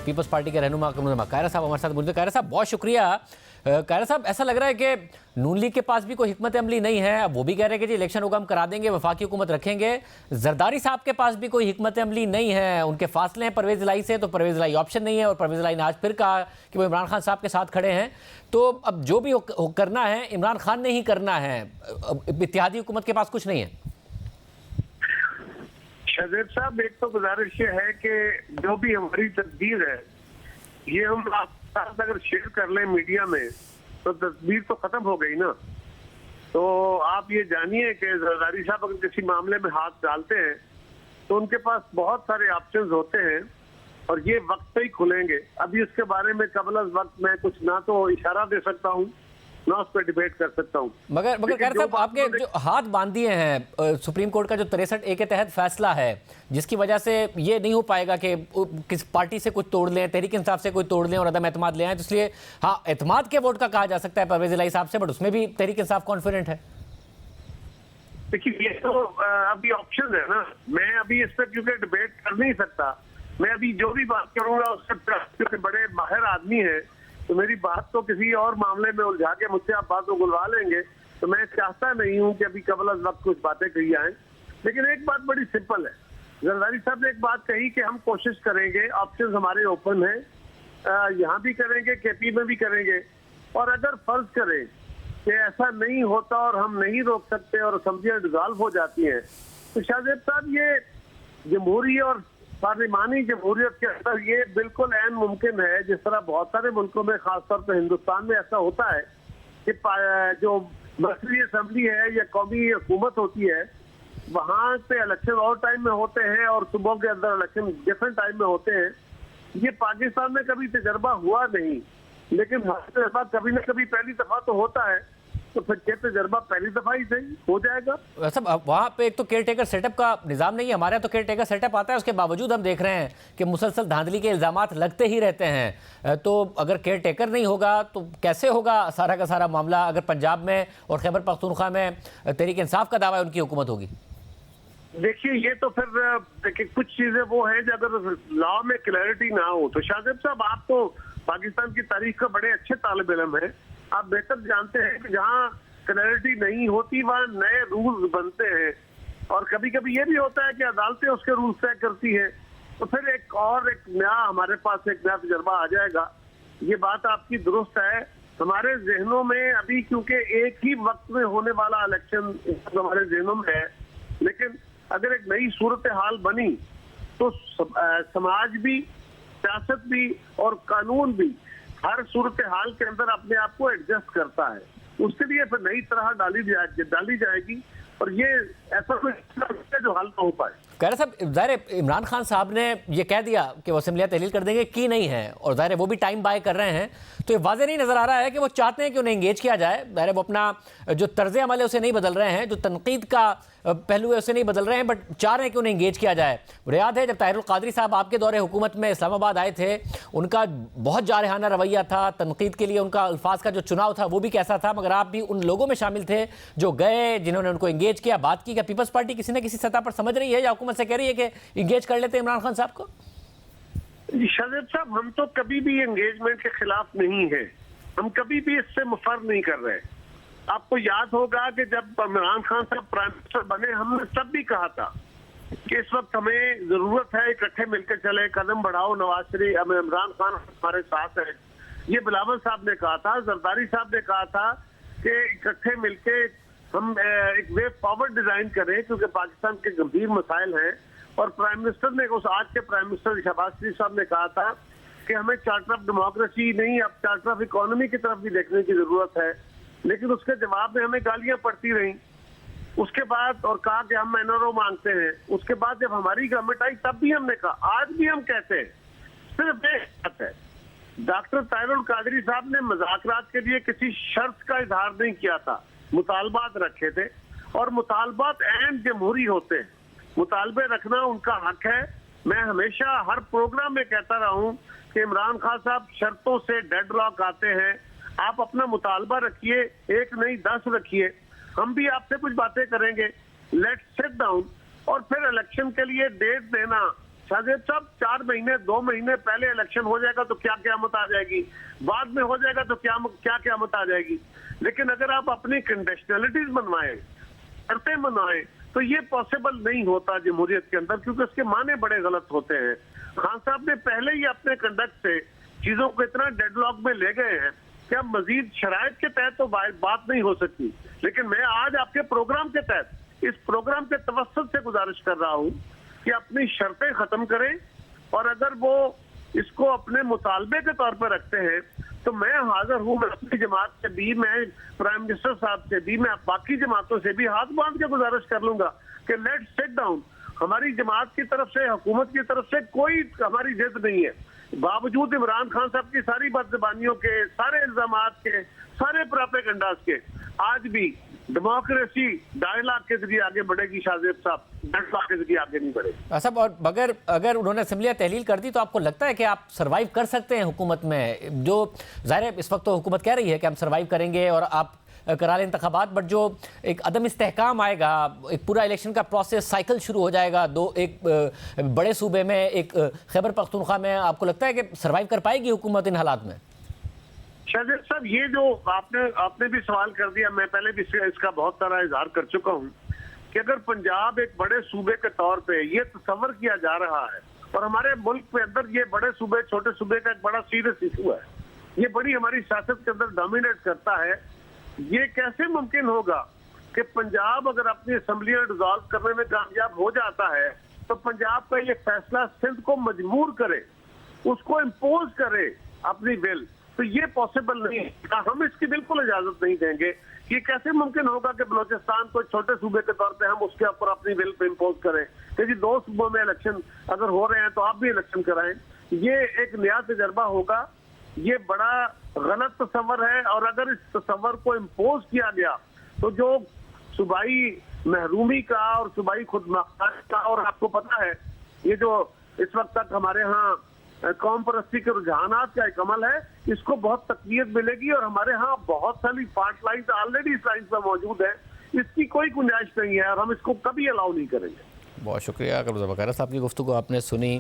Peoples party के रहनुमा कायरा साहब हमारे साथ बोलते। कायरा साहब बहुत शुक्रिया। कायरा साहब ऐसा लग रहा है कि नून लीग के पास भी कोई हिकमत अमली नहीं है। अब वो भी कह रहे हैं कि जी इलेक्शन होगा हम करा देंगे, वफाकी हुकूमत रखेंगे। जरदारी साहब के पास भी कोई हिकमत अमली नहीं है, उनके फासले हैं परवेज इलाही से, तो परवेज इलाही ऑप्शन नहीं है। और परवेज इलाही ने आज फिर कहा कि वो इमरान खान साहब के साथ खड़े हैं। तो अब जो भी करना है इमरान खान ने ही करना है, इत्तेहादी हुकूमत के पास कुछ नहीं है। शहजेब साहब, एक तो गुजारिश ये है कि जो भी हमारी तस्वीर है ये हम आपके साथ अगर शेयर कर लें मीडिया में तो तस्वीर तो खत्म हो गई ना। तो आप ये जानिए कि जरदारी साहब अगर किसी मामले में हाथ डालते हैं तो उनके पास बहुत सारे ऑप्शंस होते हैं और ये वक्त पे ही खुलेंगे। अभी इसके बारे में कबल वक्त मैं कुछ ना तो इशारा दे सकता हूँ ना उस पर डिबेट कर सकता हूँ। मगर खैर साहब, आपके जो हाथ बांध दिए हैं सुप्रीम कोर्ट का जो 63A के तहत फैसला है, जिसकी वजह से ये नहीं हो पाएगा कि किस पार्टी से कुछ तोड़ लें, तहरीक इंसाफ से कोई तोड़ लें और अदम एतमाद ले आए। तो इसलिए हाँ, एतमाद के वोट का कहा जा सकता है परवेज इलाही साहब से, बट उसमें भी तहरीक इंसाफ कॉन्फिडेंट है। देखिए, ये तो अभी ऑप्शन है ना। मैं अभी इस पर क्योंकि डिबेट कर नहीं सकता, मैं अभी जो भी बात करूंगा उससे बड़े माहिर आदमी है तो मेरी बात तो किसी और मामले में उलझा के मुझसे आप बात को गुलवा लेंगे। तो मैं चाहता नहीं हूं कि अभी कबल वक्त कुछ बातें कही जाएं। लेकिन एक बात बड़ी सिंपल है, जरदारी साहब ने एक बात कही कि हम कोशिश करेंगे, ऑप्शन हमारे ओपन है, यहाँ भी करेंगे, केपी में भी करेंगे। और अगर फर्ज करें कि ऐसा नहीं होता और हम नहीं रोक सकते और असेंबलियां डिसॉल्व हो जाती हैं, तो शाहजेब साहब ये जमहूरी और पार्लिमानी जमहूरियत के अंदर ये बिल्कुल ऐन मुमकिन है, जिस तरह बहुत सारे मुल्कों में खासतौर पर हिंदुस्तान में ऐसा होता है कि जो मर्कजी असेंबली है या कौमी हुकूमत होती है वहाँ पे इलेक्शन और टाइम में होते हैं और सुबह के अंदर इलेक्शन डिफरेंट टाइम में होते हैं। ये पाकिस्तान में कभी तजर्बा हुआ नहीं, लेकिन तजर्बा कभी न कभी पहली दफा तो होता है, तो फिर ये तजर्बा पहली दफा ही सही हो जाएगा। वैसे वहाँ पे एक तो केयर टेकर सेटअप का निज़ाम नहीं है, हमारे यहाँ तो केयर टेकर सेटअप आता है, उसके बावजूद हम देख रहे हैं कि मुसलसल धांधली के इल्ज़ामात लगते ही रहते हैं। तो अगर केयर टेकर नहीं होगा तो कैसे होगा सारा का सारा मामला, अगर पंजाब में और खैबर पख्तूनख्वा में तहरीक इंसाफ का दावा है उनकी हुकूमत होगी? देखिए, ये तो फिर देखिए कुछ चीजें वो हैं जो अगर लॉ में क्लैरिटी ना हो तो शाहजेब साहब आप तो पाकिस्तान की तारीख का बड़े अच्छे तालिब इल्म है, आप बेहतर जानते हैं कि जहाँ क्लैरिटी नहीं होती वहाँ नए रूल्स बनते हैं और कभी कभी ये भी होता है कि अदालतें उसके रूल्स तय करती है, तो फिर एक नया हमारे पास एक नया तजर्बा आ जाएगा। ये बात आपकी दुरुस्त है। हमारे जहनों में अभी क्योंकि एक ही वक्त में होने वाला इलेक्शन हमारे जहनों में है, लेकिन अगर एक नई सूरत हाल बनी तो समाज भी, सियासत भी और कानून भी हर सूरत हाल के अंदर अपने आप को एडजस्ट करता है। उसके लिए फिर नई तरह डाली जाएगी और ये ऐसा कोई जो हल ना हो पाए। कह रहे साहब, ज़ाहिर इमरान खान साहब ने ये कह दिया कि वो असेंबलियाँ तहलील कर देंगे, की नहीं है, और ज़ाहिर वो भी टाइम बाय कर रहे हैं, तो ये वाज़ेह नहीं नज़र आ रहा है कि वो चाहते हैं कि उन्हें इंगेज किया जाए। ज़ाहिर वो अपना जो तर्ज़ अमल है उसे नहीं बदल रहे हैं, जो तनकीद का पहलू है उसे नहीं बदल रहे हैं, बट चाह रहे हैं कि उन्हें इंगेज किया जाए। याद है जब ताहिरुल कादरी साहब आपके दौरे हुकूमत में इस्लामाबाद आए थे, उनका बहुत जारहाना रवैया था, तनकीद के लिए उनका अल्फाज का जो चुनाव था वो भी कैसा था, मगर आप भी उन लोगों में शामिल थे जो गए, जिन्होंने उनको इंगेज किया, बात की। क्या पीपल्स पार्टी किसी न किसी सतह पर समझ रही है या हुकूमत से कह रही है कि इंगेज कर लेते हैं इमरान खान साहब को? शाहजेब साहब, हम तो कभी भी एंगेजमेंट के खिलाफ नहीं है, हम कभी भी इससे मुफर नहीं कर रहे। आपको याद होगा कि जब इमरान खान साहब प्राइम मिनिस्टर बने, हमने तब भी कहा था कि इस वक्त हमें जरूरत है इकट्ठे मिलकर चले, कदम बढ़ाओ, नवाज शरीफ, इमरान खान हमारे साथ है। ये बिलावल साहब ने कहा था, जरदारी साहब ने कहा था कि इकट्ठे मिलके हम एक वे फॉरवर्ड डिजाइन करें क्योंकि पाकिस्तान के गंभीर मसाइल हैं। और प्राइम मिनिस्टर ने, उस आज के प्राइम मिनिस्टर शहबाज शरीफ साहब ने कहा था कि हमें चार्टर ऑफ डेमोक्रेसी नहीं, अब चार्टर ऑफ इकोनॉमी की तरफ भी देखने की जरूरत है। लेकिन उसके जवाब में हमें गालियां पड़ती रहीं। उसके बाद और कहा कि हम एनआरओ मांगते हैं। उसके बाद जब हमारी गवर्नमेंट आई तब भी हमने कहा, आज भी हम कहते हैं, सिर्फ एक बात है, डॉक्टर ताहिरुल कादरी साहब ने मुज़ाकरात के लिए किसी शर्त का इजहार नहीं किया था, मुतालबात रखे थे और मुतालबात ऐन जमहूरी होते हैं, मुतालबे रखना उनका हक है। मैं हमेशा हर प्रोग्राम में कहता रहा हूं कि इमरान खान साहब शर्तों से डेडलॉक आते हैं, आप अपना मुतालबा रखिए, एक नहीं 10 रखिए, हम भी आपसे कुछ बातें करेंगे, लेट्स सिट डाउन। और फिर इलेक्शन के लिए डेट देना शाहजेब साहब 4 महीने 2 महीने पहले इलेक्शन हो जाएगा तो क्या क़यामत आ जाएगी, बाद में हो जाएगा तो क्या क़यामत आ जाएगी। लेकिन अगर आप अपनी कंडीशनलिटीज बनवाएं, शर्तें बनवाएं, तो ये पॉसिबल नहीं होता जमहूरियत के अंदर, क्योंकि उसके माने बड़े गलत होते हैं। खान साहब ने पहले ही अपने कंडक्ट से चीजों को इतना डेडलॉक में ले गए हैं कि अब मजीद शराइत के तहत तो बात नहीं हो सकती। लेकिन मैं आज आपके प्रोग्राम के तहत, इस प्रोग्राम के तवस्सुत से गुजारिश कर रहा हूं कि अपनी शर्तें खत्म करें, और अगर वो इसको अपने मुतालबे के तौर पर रखते हैं तो मैं हाजिर हूं। मैं अपनी जमात से भी, मैं प्राइम मिनिस्टर साहब से भी, मैं बाकी जमातों से भी हाथ बांध के गुजारिश कर लूंगा कि लेट्स सिट डाउन। हमारी जमात की तरफ से, हुकूमत की तरफ से कोई हमारी जिद नहीं है, बावजूद इमरान खान साहब की सारी बदज़बानियों के, सारे इल्जामात के, सारे प्रोपेगेंडास के, आज भी डेमोक्रेसी डायलॉग के जरिए आगे बढ़ेगी शाहजेब साहब, डेडलॉक के जरिए आगे नहीं बढ़ेगी साहब। और अगर उन्होंने असेंबलियाँ तहलील कर दी तो आपको लगता है कि आप सर्वाइव कर सकते हैं हुकूमत में? जो ज़ाहिर है इस वक्त तो हुकूमत कह रही है कि हम सर्वाइव करेंगे और आप करा लें इंतखाबात, बट जो एक अदम इस्तेहकाम आएगा, एक पूरा इलेक्शन का प्रोसेस साइकिल शुरू हो जाएगा, एक बड़े सूबे में, एक खैबर पख्तूनख्वा में, आपको लगता है कि सर्वाइव कर पाएगी हुकूमत इन हालात में? शाहजेब साहब, ये जो आपने भी सवाल कर दिया, मैं पहले भी इसका बहुत सारा इजहार कर चुका हूँ कि अगर पंजाब एक बड़े सूबे के तौर पे ये तस्वर किया जा रहा है, और हमारे मुल्क के अंदर ये बड़े सूबे छोटे सूबे का एक बड़ा सीरियस इशू है, ये बड़ी हमारी सियासत के अंदर डोमिनेट करता है, ये कैसे मुमकिन होगा कि पंजाब अगर अपनी असेंबलियां डिसॉल्व करने में कामयाब हो जाता है तो पंजाब का ये फैसला सिंध को मजबूर करे, उसको इम्पोज करे अपनी विल? तो ये पॉसिबल नहीं है, हम इसकी बिल्कुल इजाजत नहीं देंगे। ये कैसे मुमकिन होगा कि बलोचिस्तान को छोटे सूबे के तौर पे हम उसके ऊपर अपनी विल पे इम्पोज करें कि जी 2 सूबों में इलेक्शन अगर हो रहे हैं तो आप भी इलेक्शन कराएं? ये एक नया तजर्बा होगा, ये बड़ा गलत तस्वर है। और अगर इस तस्वर को इम्पोज किया गया तो जो सूबाई महरूमी का और सूबाई खुदमुख्तारी का, और आपको पता है ये जो इस वक्त तक हमारे यहाँ कौम परस्ती के रुझानात का एक अमल है, इसको बहुत तकवीत मिलेगी, और हमारे यहाँ बहुत सारी फाल्ट लाइन्स ऑलरेडी इस लाइन पर मौजूद है, इसकी कोई गुंजाइश नहीं है और हम इसको कभी अलाउ नहीं करेंगे। बहुत शुक्रिया। कमरुज़्ज़ा बकारा साहब की गुफ्तगू आपने सुनी।